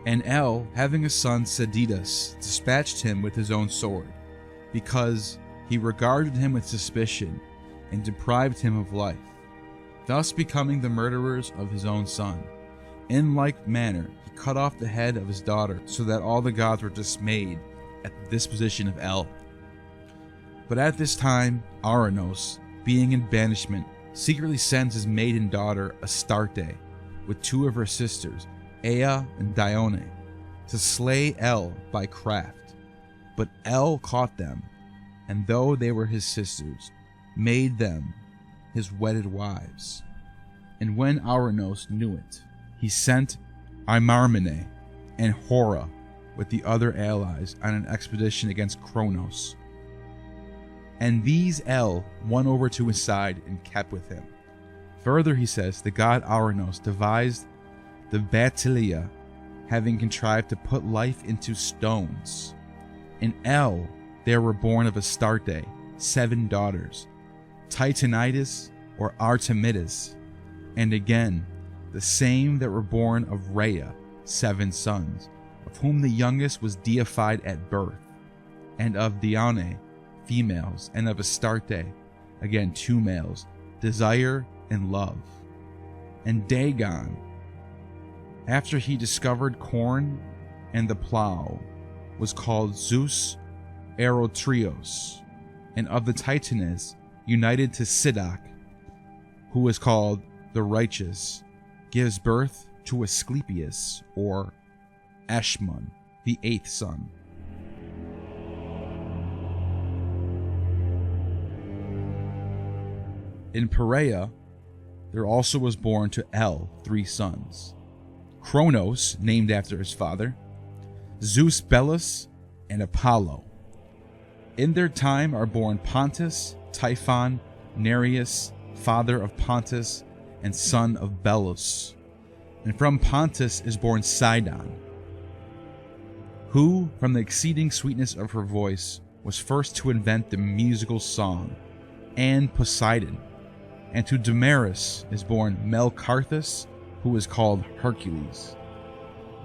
And El, having a son Sedidas, dispatched him with his own sword, because he regarded him with suspicion and deprived him of life, thus becoming the murderers of his own son. In like manner, he cut off the head of his daughter, so that all the gods were dismayed at the disposition of El. But at this time, Uranos, being in banishment, secretly sends his maiden daughter Astarte, with two of her sisters, Ea and Dione, to slay El by craft. But El caught them, and though they were his sisters, made them his wedded wives. And when Uranos knew it, he sent Imarmene and Hora with the other allies on an expedition against Kronos. And these El won over to his side and kept with him. Further, he says, the god Uranos devised the Batilia, having contrived to put life into stones. In El there were born of Astarte 7 daughters, Titanides or Artemides, and again the same that were born of Rhea 7 sons, of whom the youngest was deified at birth, and of Dione females, and of Astarte again 2 males, Desire and Love. And Dagon, after he discovered corn and the plow, was called Zeus Aerotrios, and of the Titans united to Sidak, who was called the Righteous, gives birth to Asclepius or Ashmun, the 8th son. In Perea, there also was born to El 3 sons: Kronos, named after his father, Zeus Belus, and Apollo. In their time are born Pontus, Typhon, Nereus, father of Pontus, and son of Belus. And from Pontus is born Sidon, who, from the exceeding sweetness of her voice, was first to invent the musical song, and Poseidon. And to Damaris is born Melcarthus, who is called Hercules.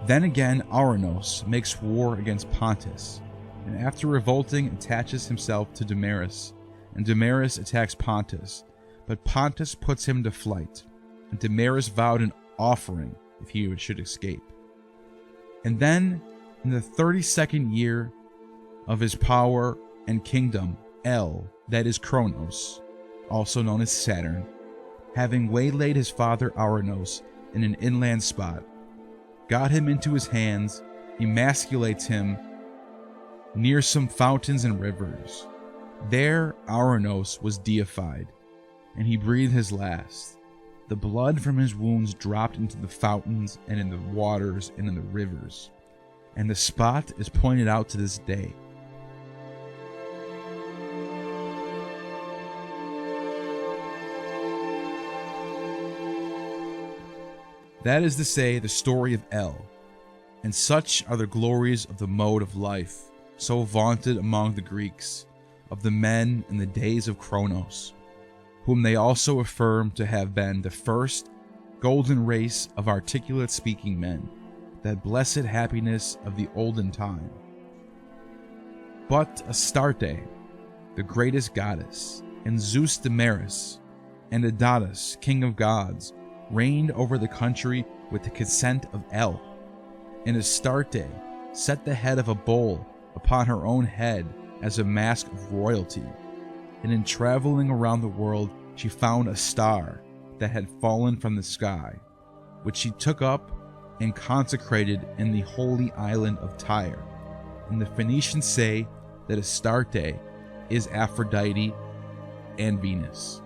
Then again Uranos makes war against Pontus, and after revolting attaches himself to Damaris, and Damaris attacks Pontus, but Pontus puts him to flight, and Damaris vowed an offering if he should escape. And then, in the 32nd year of his power and kingdom, El, that is Kronos, also known as Saturn, having waylaid his father Uranos in an inland spot, got him into his hands, emasculates him near some fountains and rivers. There Uranos was deified, and he breathed his last. The blood from his wounds dropped into the fountains and in the waters and in the rivers, and the spot is pointed out to this day. That is to say, the story of El, and such are the glories of the mode of life, so vaunted among the Greeks, of the men in the days of Kronos, whom they also affirm to have been the first golden race of articulate speaking men, that blessed happiness of the olden time. But Astarte, the greatest goddess, and Zeus Damaris, and Adonis, king of gods, reigned over the country with the consent of El. And Astarte set the head of a bull upon her own head as a mask of royalty. And in traveling around the world, she found a star that had fallen from the sky, which she took up and consecrated in the holy island of Tyre. And the Phoenicians say that Astarte is Aphrodite and Venus.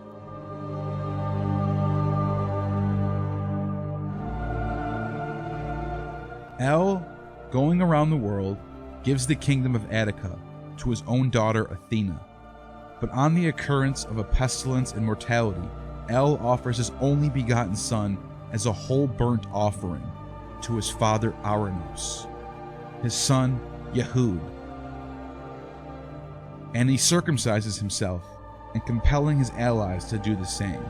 El, going around the world, gives the kingdom of Attica to his own daughter Athena. But on the occurrence of a pestilence and mortality, El offers his only begotten son as a whole burnt offering to his father Uranos, his son Yehud. And he circumcises himself, and compelling his allies to do the same.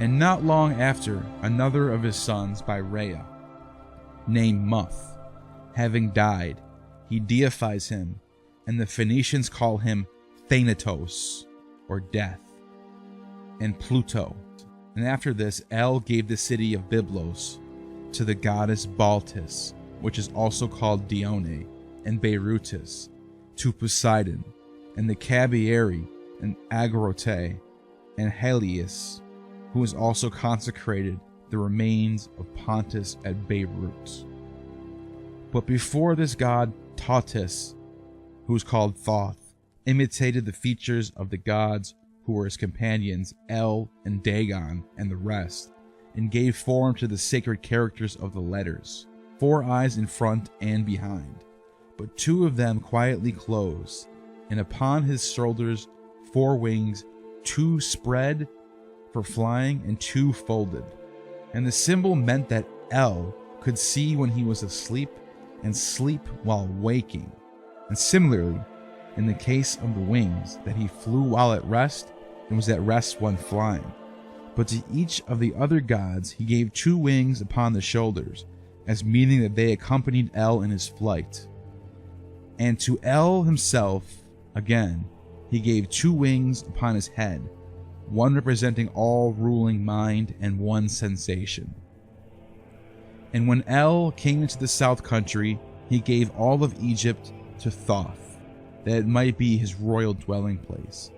And not long after, another of his sons by Rhea, named Muth. Having died, he deifies him, and the Phoenicians call him Thanatos, or death, and Pluto. And after this, El gave the city of Byblos to the goddess Baltis, which is also called Dione, and Beirutis, to Poseidon, and the Cabiri, and Agrote, and Helios, who is also consecrated the remains of Pontus at Beirut. But before this god, Tautis, who is called Thoth, imitated the features of the gods who were his companions, El and Dagon and the rest, and gave form to the sacred characters of the letters, 4 eyes in front and behind, but 2 of them quietly closed, and upon his shoulders 4 wings, 2 spread for flying and 2 folded. And the symbol meant that El could see when he was asleep and sleep while waking, and similarly, in the case of the wings, that he flew while at rest and was at rest when flying. But to each of the other gods he gave 2 wings upon the shoulders, as meaning that they accompanied El in his flight. And to El himself, again, he gave 2 wings upon his head, one representing all ruling mind and one sensation. And when El came into the south country, he gave all of Egypt to Thoth, that it might be his royal dwelling place.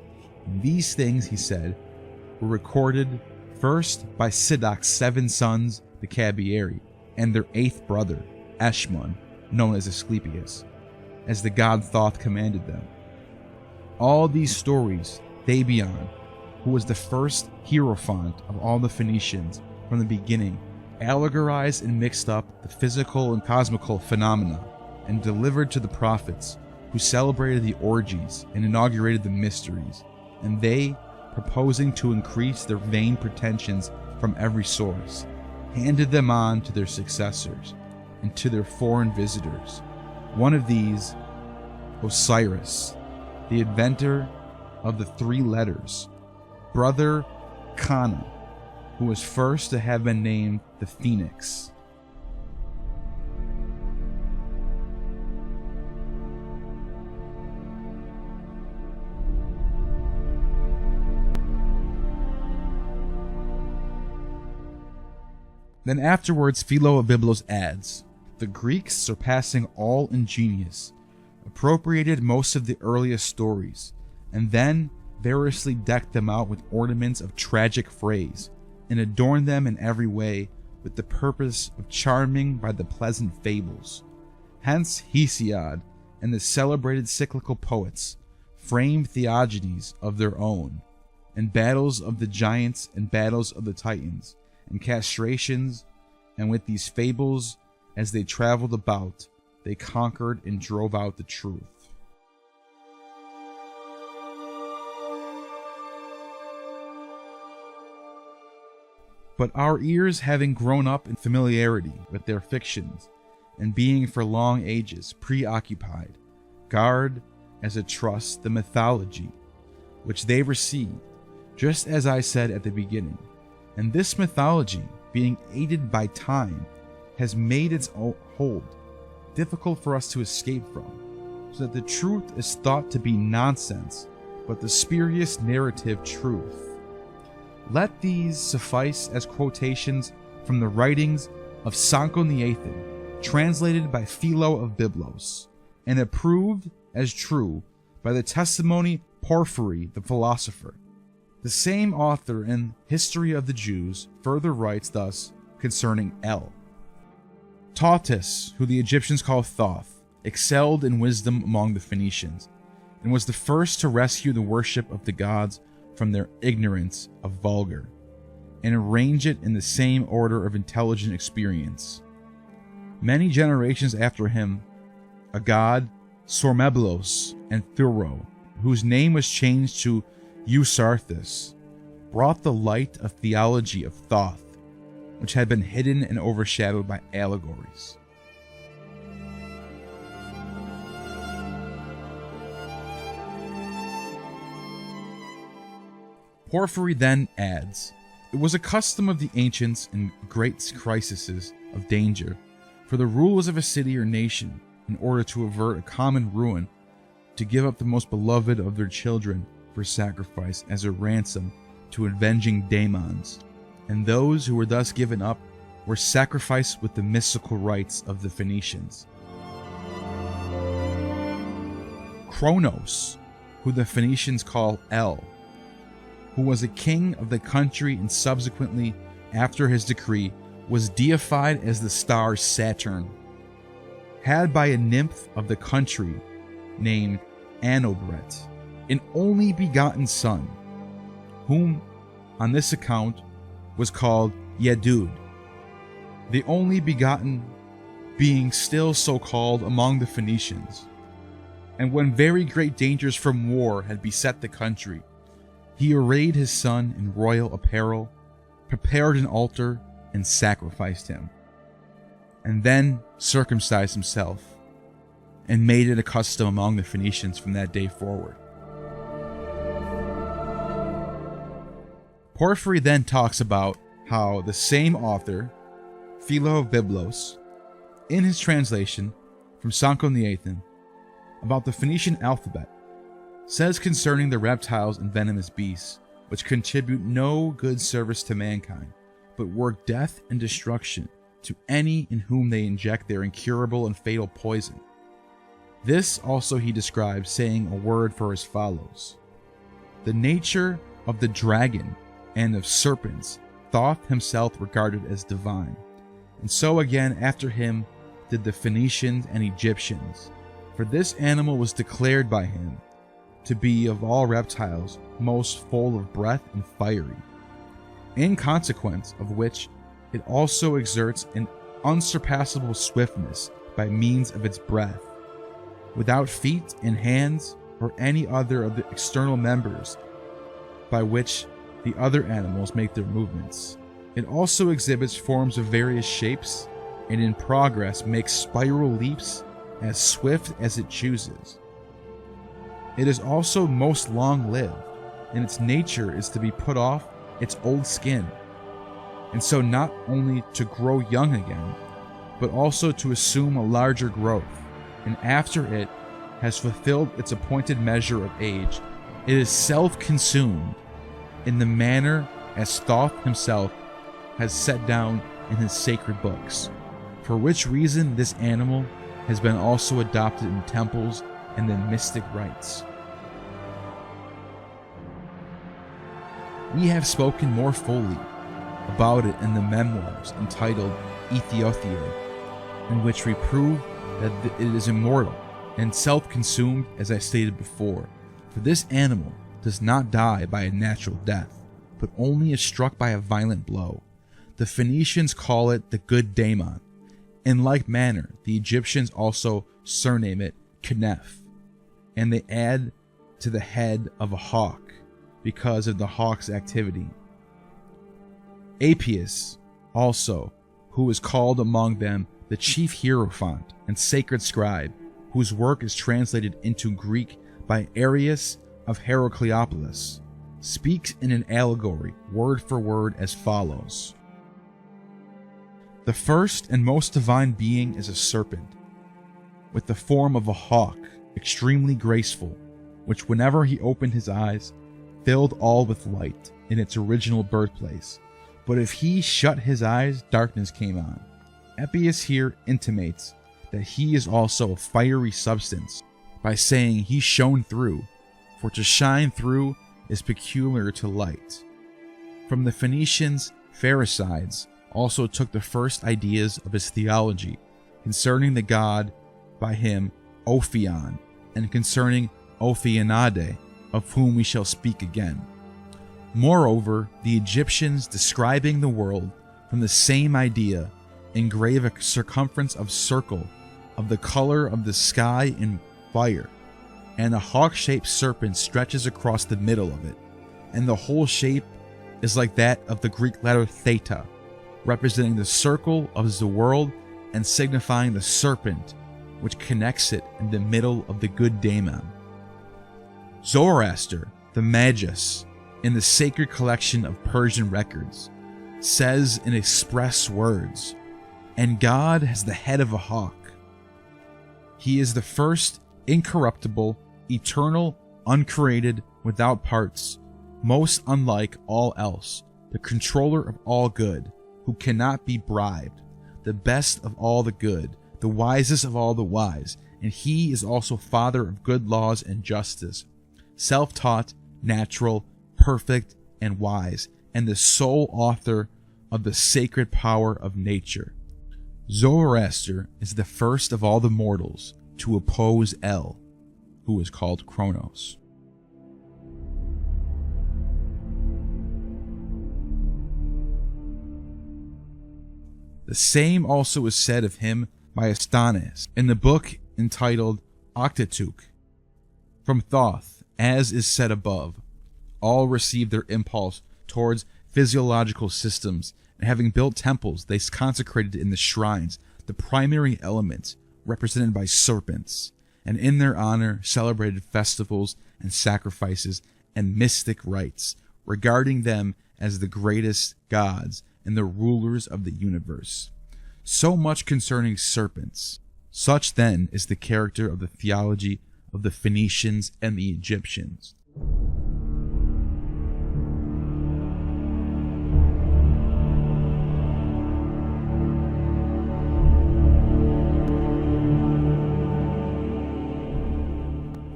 And these things, he said, were recorded first by Sidoc's 7 sons, the Cabiri, and their 8th brother, Eshmun, known as Asclepius, as the god Thoth commanded them. All these stories, Thebion, who was the first hierophant of all the Phoenicians from the beginning, allegorized and mixed up the physical and cosmical phenomena, and delivered to the prophets, who celebrated the orgies and inaugurated the mysteries, and they, proposing to increase their vain pretensions from every source, handed them on to their successors and to their foreign visitors. One of these, Osiris, the inventor of the 3 letters, brother Kana, who was first to have been named the Phoenix. Then afterwards Philo of Byblos adds, the Greeks, surpassing all in genius, appropriated most of the earliest stories, and then variously decked them out with ornaments of tragic phrase, and adorned them in every way with the purpose of charming by the pleasant fables. Hence Hesiod and the celebrated cyclical poets framed theogonies of their own, and battles of the giants and battles of the Titans, and castrations, and with these fables, as they traveled about, they conquered and drove out the truth. But our ears, having grown up in familiarity with their fictions, and being for long ages preoccupied, guard as a trust the mythology which they received, just as I said at the beginning. And this mythology, being aided by time, has made its hold difficult for us to escape from, so that the truth is thought to be nonsense, but the spurious narrative truth. Let these suffice as quotations from the writings of Sanchuniathon, translated by Philo of Byblos, and approved as true by the testimony Porphyry the philosopher. The same author in History of the Jews further writes thus concerning El. Tautis, who the Egyptians call Thoth, excelled in wisdom among the Phoenicians, and was the first to rescue the worship of the gods from their ignorance of vulgar, and arrange it in the same order of intelligent experience. Many generations after him, a god, Sormeblos and Thuro, whose name was changed to Eusarthus, brought the light of theology of Thoth, which had been hidden and overshadowed by allegories. Porphyry then adds, it was a custom of the ancients in great crises of danger For the rulers of a city or nation, in order to avert a common ruin, to give up the most beloved of their children for sacrifice as a ransom to avenging daemons, and those who were thus given up were sacrificed with the mystical rites of the Phoenicians. Kronos, who the Phoenicians call El, who was a king of the country and subsequently, after his decree, was deified as the star Saturn, had by a nymph of the country named Anobret, an only begotten son, whom on this account was called Yedud, the only begotten being still so called among the Phoenicians. And when very great dangers from war had beset the country, he arrayed his son in royal apparel, prepared an altar, and sacrificed him, and then circumcised himself, and made it a custom among the Phoenicians from that day forward. Porphyry then talks about how the same author, Philo of Byblos, in his translation from Sanchuniathon about the Phoenician alphabet, says concerning the reptiles and venomous beasts, which contribute no good service to mankind, but work death and destruction to any in whom they inject their incurable and fatal poison. This also he describes, saying a word for as follows: the nature of the dragon and of serpents Thoth himself regarded as divine, and so again after him did the Phoenicians and Egyptians, for this animal was declared by him to be of all reptiles most full of breath and fiery, in consequence of which it also exerts an unsurpassable swiftness by means of its breath, without feet and hands or any other of the external members by which the other animals make their movements. It also exhibits forms of various shapes, and in progress makes spiral leaps as swift as it chooses. It is also most long-lived, and its nature is to be put off its old skin, and so not only to grow young again, but also to assume a larger growth, and after it has fulfilled its appointed measure of age, it is self-consumed in the manner as Thoth himself has set down in his sacred books, for which reason this animal has been also adopted in temples and in mystic rites. We have spoken more fully about it in the memoirs entitled Ethiopia, in which we prove that it is immortal and self-consumed, as I stated before, for this animal does not die by a natural death, but only is struck by a violent blow. The Phoenicians call it the good daemon. In like manner, the Egyptians also surname it Kneph, and they add to the head of a hawk because of the hawk's activity. Apius also, who is called among them the chief hierophant and sacred scribe, whose work is translated into Greek by Arius of Heracleopolis, speaks in an allegory, word for word, as follows: the first and most divine being is a serpent, with the form of a hawk, extremely graceful, which whenever he opened his eyes, filled all with light in its original birthplace. But if he shut his eyes, darkness came on. Epius here intimates that he is also a fiery substance, by saying he shone through, for to shine through is peculiar to light. From the Phoenicians, Pherecydes also took the first ideas of his theology concerning the god by him Ophion, and concerning Ophionade, of whom we shall speak again. Moreover, the Egyptians, describing the world from the same idea, engrave a circumference of circle of the color of the sky in fire, and a hawk-shaped serpent stretches across the middle of it, and the whole shape is like that of the Greek letter theta, representing the circle of the world and signifying the serpent which connects it in the middle of the good daemon. Zoroaster, the Magus, in the sacred collection of Persian records, says in express words, and God has the head of a hawk. He is the first, incorruptible, eternal, uncreated, without parts, most unlike all else, the controller of all good, who cannot be bribed, the best of all the good, the wisest of all the wise, and he is also father of good laws and justice, self-taught, natural, perfect, and wise, and the sole author of the sacred power of nature. Zoroaster is the first of all the mortals to oppose El, who is called Kronos. The same also is said of him by Astonis in the book entitled Octatuk. From Thoth, as is said above, all received their impulse towards physiological systems, and having built temples, they consecrated in the shrines the primary element represented by serpents, and in their honor celebrated festivals and sacrifices and mystic rites, regarding them as the greatest gods and the rulers of the universe. So much concerning serpents. Such then is the character of the theology of the Phoenicians and the Egyptians.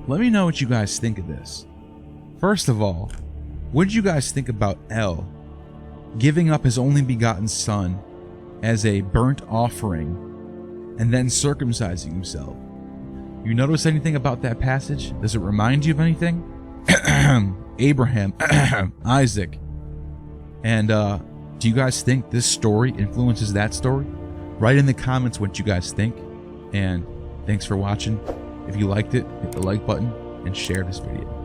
Let me know what you guys think of this. First of all, what did you guys think about El giving up his only begotten son as a burnt offering and then circumcising himself? You notice anything about that passage? Does it remind you of anything? Abraham, Isaac. And do you guys think this story influences that story? Write in the comments what you guys think. And thanks for watching. If you liked it, hit the like button and share this video.